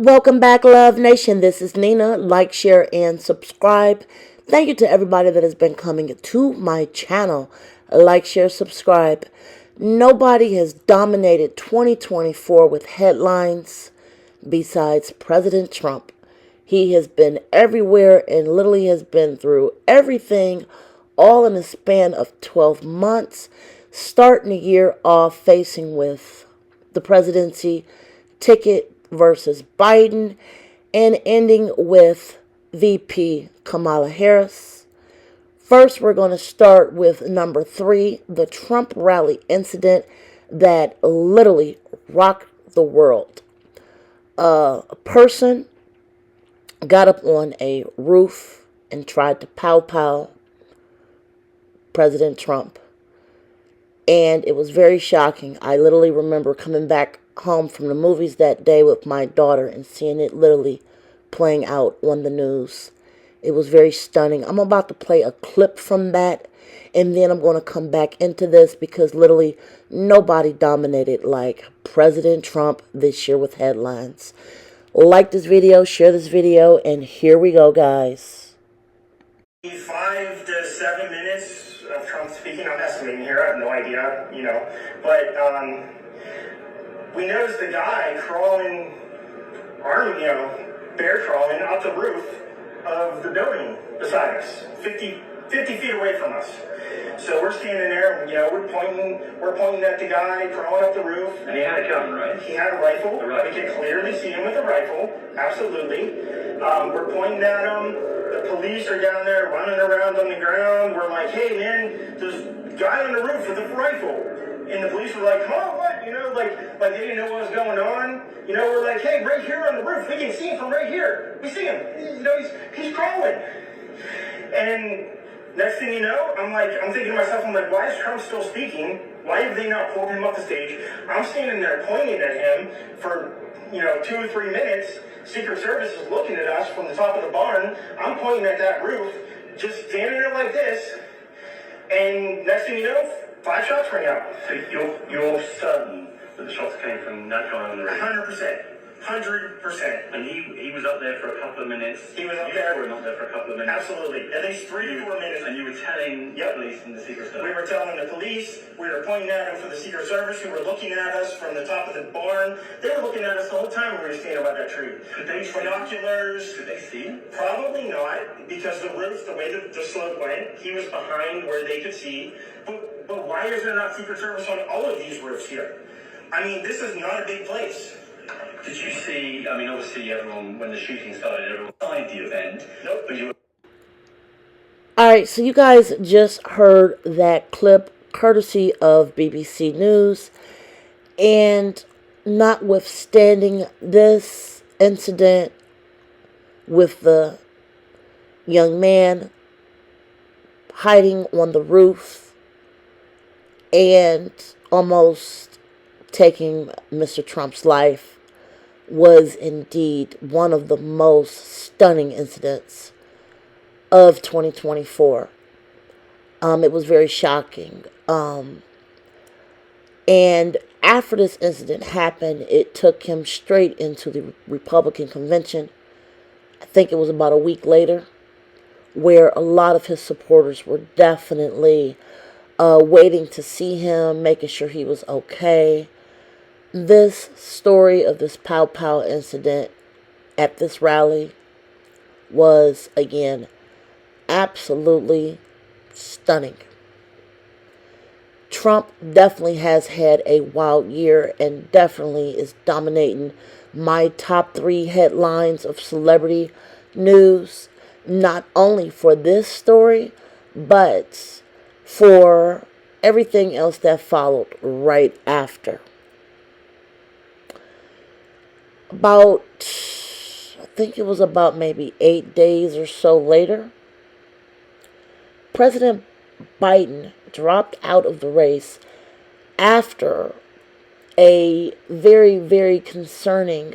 Welcome back, Love Nation. This is Nina. Like, share, and subscribe. Thank you to everybody that has been coming to my channel. Like, share, subscribe. Nobody has dominated 2024 with headlines besides President Trump. He has been everywhere and literally has been through everything all in a span of 12 months, starting the year off facing with the presidency ticket versus Biden, and ending with VP Kamala Harris. First, we're going to start with number 3, the Trump rally incident that literally rocked the world. A person got up on a roof and tried to pow President Trump. And it was very shocking. I literally remember coming back home from the movies that day with my daughter and seeing it literally playing out on the news. It was very stunning. I'm about to play a clip from that, and then I'm going to come back into this because literally nobody dominated like President Trump this year with headlines. Like this video, share this video, and here we go, guys. 5 to 7 minutes of Trump speaking. I'm estimating here. I have no idea, but we noticed the guy crawling, bear crawling out the roof of the building beside us, 50 feet away from us. So we're standing there, we're pointing at the guy crawling up the roof. And he had a gun, right? He had a rifle. Right. We could clearly see him with a rifle. Absolutely. We're pointing at him. The police are down there running around on the ground. We're like, hey, man, there's a guy on the roof with a rifle. And the police were like, oh, what? Like they didn't know what was going on. We're like, hey, right here on the roof. We can see him from right here. We see him. He's crawling. And next thing you know, I'm thinking to myself, why is Trump still speaking? Why have they not pulled him up the stage? I'm standing there pointing at him for, 2 or 3 minutes. Secret Service is looking at us from the top of the barn. I'm pointing at that roof, just standing there like this. And next thing you know, 5 shots rang out. So you're certain that the shots came from that guy on the roof? 100%. 100%. And he was up there for a couple of minutes. He was up there. You were up there for a couple of minutes. Absolutely. At least 3 to 4 minutes. And you were telling the police and the Secret Service? We were telling the police. We were pointing at them for the Secret Service, who were looking at us from the top of the barn. They were looking at us the whole time we were standing by that tree. Could they see binoculars? Could they see him? Probably not, because the roof, the way the slope went, he was behind where they could see. But why is there not Secret Service on all of these roofs here? This is not a big place. Did you see, obviously everyone, when the shooting started, everyone signed the event. Nope. But you were... Alright, so you guys just heard that clip courtesy of BBC News. And notwithstanding this incident with the young man hiding on the roof and almost taking Mr. Trump's life, was indeed one of the most stunning incidents of 2024. It was very shocking. And after this incident happened, it took him straight into the Republican convention. I think it was about a week later, where a lot of his supporters were definitely waiting to see him, making sure he was okay. This story of this pow incident at this rally was, again, absolutely stunning. Trump definitely has had a wild year and definitely is dominating my top 3 headlines of celebrity news, not only for this story, but for everything else that followed right after. I think it was about maybe 8 days or so later, President Biden dropped out of the race after a very, very concerning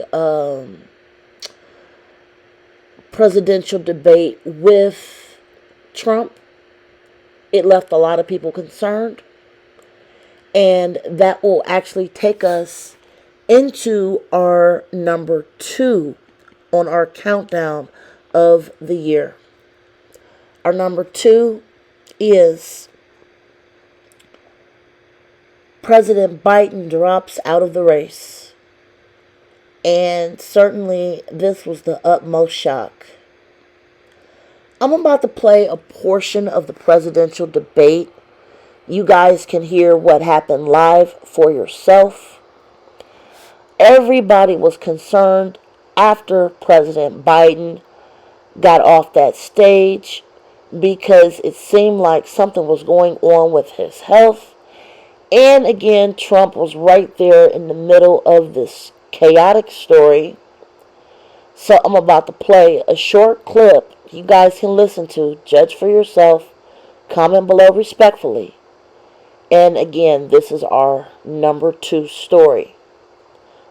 presidential debate with Trump. It left a lot of people concerned, and that will actually take us into our number 2 on our countdown of the year. Our number 2 is President Biden drops out of the race. And certainly this was the utmost shock. I'm about to play a portion of the presidential debate. You guys can hear what happened live for yourself. Everybody was concerned after President Biden got off that stage because it seemed like something was going on with his health. And again, Trump was right there in the middle of this chaotic story. So I'm about to play a short clip you guys can listen to, judge for yourself, comment below respectfully. And again, this is our number 2 story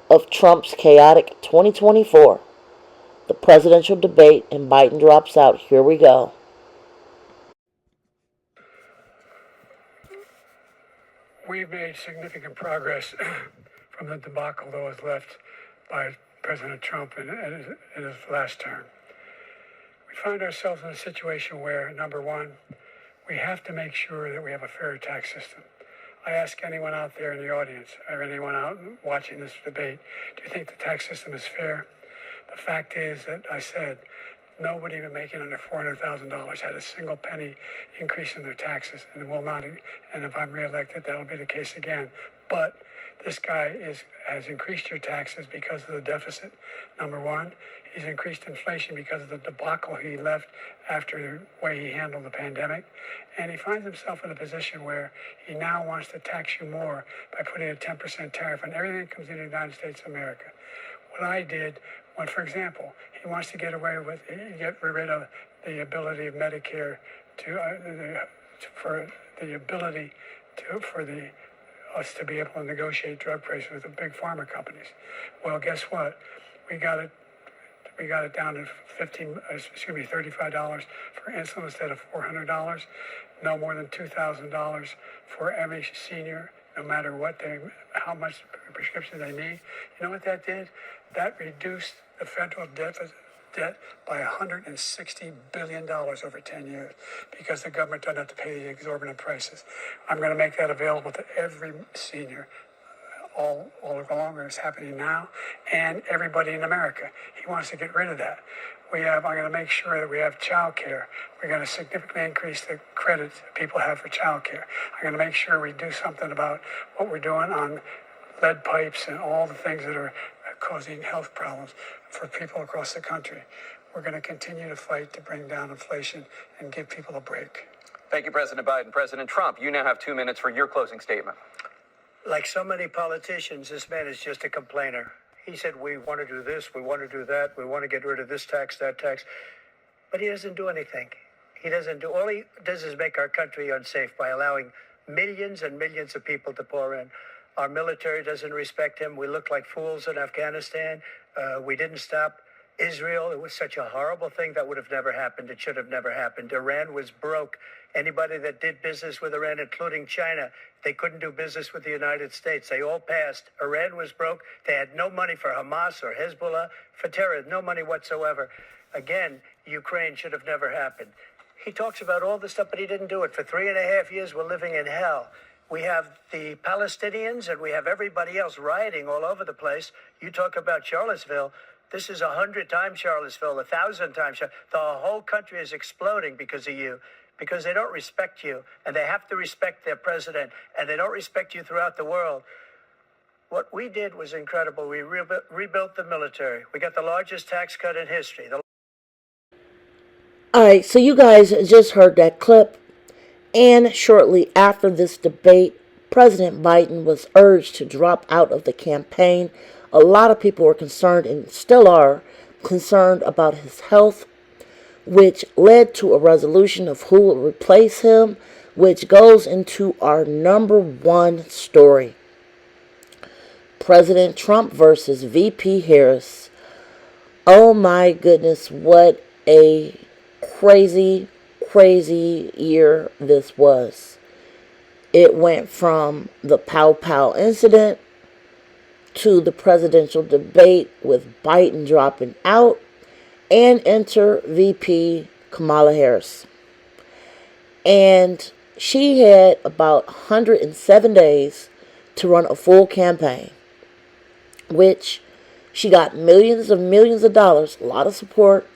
of Trump's chaotic 2024, the presidential debate, and Biden drops out. Here we go. We've made significant progress from the debacle that was left by President Trump in his last term. We find ourselves in a situation where, number one, we have to make sure that we have a fair tax system. I ask anyone out there in the audience or anyone out watching this debate, do you think the tax system is fair? The fact is that I said nobody even making under $400,000 had a single penny increase in their taxes, and will not. And if I'm reelected, that'll be the case again. But this guy has increased your taxes because of the deficit. Number one, he's increased inflation because of the debacle he left after the way he handled the pandemic. And he finds himself in a position where he now wants to tax you more by putting a 10% tariff on everything that comes into the United States of America. What I did, when, for example, he wants to get rid of the ability of Medicare for us to be able to negotiate drug prices with the big pharma companies. Well, guess what? We got it down to $35 for insulin instead of $400. No more than $2,000 for every senior, no matter how much prescription they need. You know what that did? That reduced the federal debt by $160 billion over 10 years because the government doesn't have to pay the exorbitant prices. I'm going to make that available to every senior all along, it's happening now, and everybody in America. He wants to get rid of that. I'm going to make sure that we have child care. We're going to significantly increase the credit people have for child care. I'm going to make sure we do something about what we're doing on lead pipes and all the things that are causing health problems for people across the country. We're going to continue to fight to bring down inflation and give people a break. Thank you, President Biden. President Trump, you now have 2 minutes for your closing statement. Like so many politicians, this man is just a complainer. He said, we want to do this, we want to do that, we want to get rid of this tax, that tax. But he doesn't do anything. All he does is make our country unsafe by allowing millions and millions of people to pour in. Our military doesn't respect him. We look like fools in Afghanistan. We didn't stop Israel. It was such a horrible thing that would have never happened. It should have never happened. Iran was broke. Anybody that did business with Iran, including China, they couldn't do business with the United States. They all passed. Iran was broke. They had no money for Hamas or Hezbollah, for terror, no money whatsoever. Again, Ukraine should have never happened. He talks about all this stuff, but he didn't do it. For 3.5 years, we're living in hell. We have the Palestinians and we have everybody else rioting all over the place. You talk about Charlottesville. This is 100 times Charlottesville, 1,000 times. The whole country is exploding because of you, because they don't respect you, and they have to respect their president, and they don't respect you throughout the world. What we did was incredible. We rebuilt the military. We got the largest tax cut in history. Alright, so you guys just heard that clip. And shortly after this debate, President Biden was urged to drop out of the campaign. A lot of people were concerned, and still are concerned, about his health, which led to a resolution of who will replace him, which goes into our number 1 story. President Trump versus VP Harris. Oh my goodness, what a crazy year this was. It went from the Pow Pow incident to the presidential debate with Biden dropping out and enter VP Kamala Harris. And she had about 107 days to run a full campaign, which she got millions of dollars, a lot of support,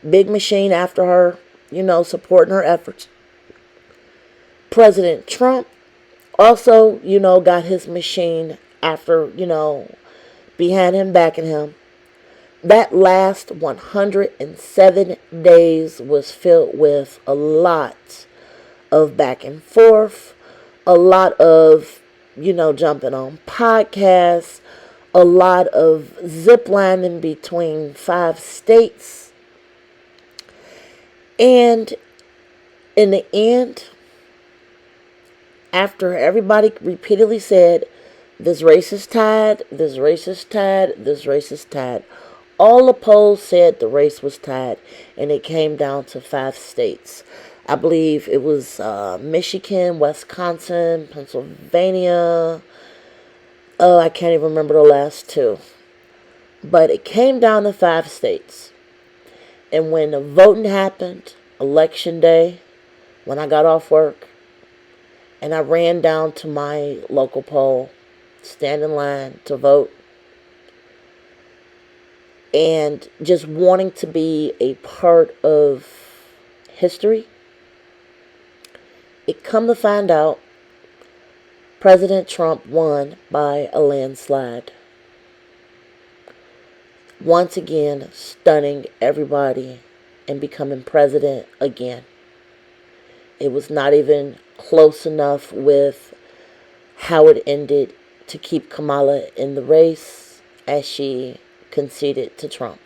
big machine after her, supporting her efforts. President Trump also, got his machine after, behind him, backing him. That last 107 days was filled with a lot of back and forth, a lot of, jumping on podcasts, a lot of ziplining between 5 states. And in the end, after everybody repeatedly said, this race is tied, this race is tied, this race is tied, all the polls said the race was tied, and it came down to 5 states. I believe it was Michigan, Wisconsin, Pennsylvania. I can't even remember the last 2. But it came down to 5 states. And when the voting happened, election day, when I got off work, and I ran down to my local poll, stand in line to vote, and just wanting to be a part of history, it come to find out President Trump won by a landslide. Once again, stunning everybody and becoming president again. It was not even close enough with how it ended to keep Kamala in the race as she conceded to Trump.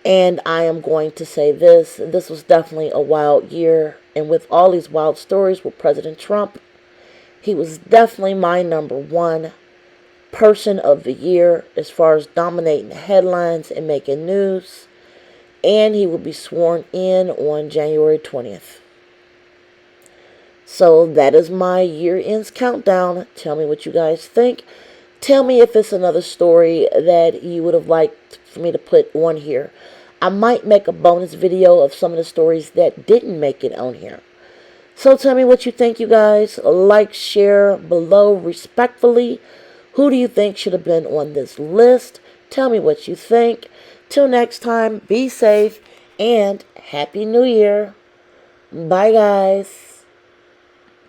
And I am going to say this was definitely a wild year. And with all these wild stories with President Trump, he was definitely my number 1 person of the year as far as dominating the headlines and making news. And he will be sworn in on January 20th. So that is my year-ends countdown. Tell me what you guys think. Tell me if it's another story that you would have liked for me to put on here. I might make a bonus video of some of the stories that didn't make it on here. So tell me what you think, you guys. Like, share below respectfully. Who do you think should have been on this list? Tell me what you think. Till next time, be safe and Happy New Year. Bye, guys.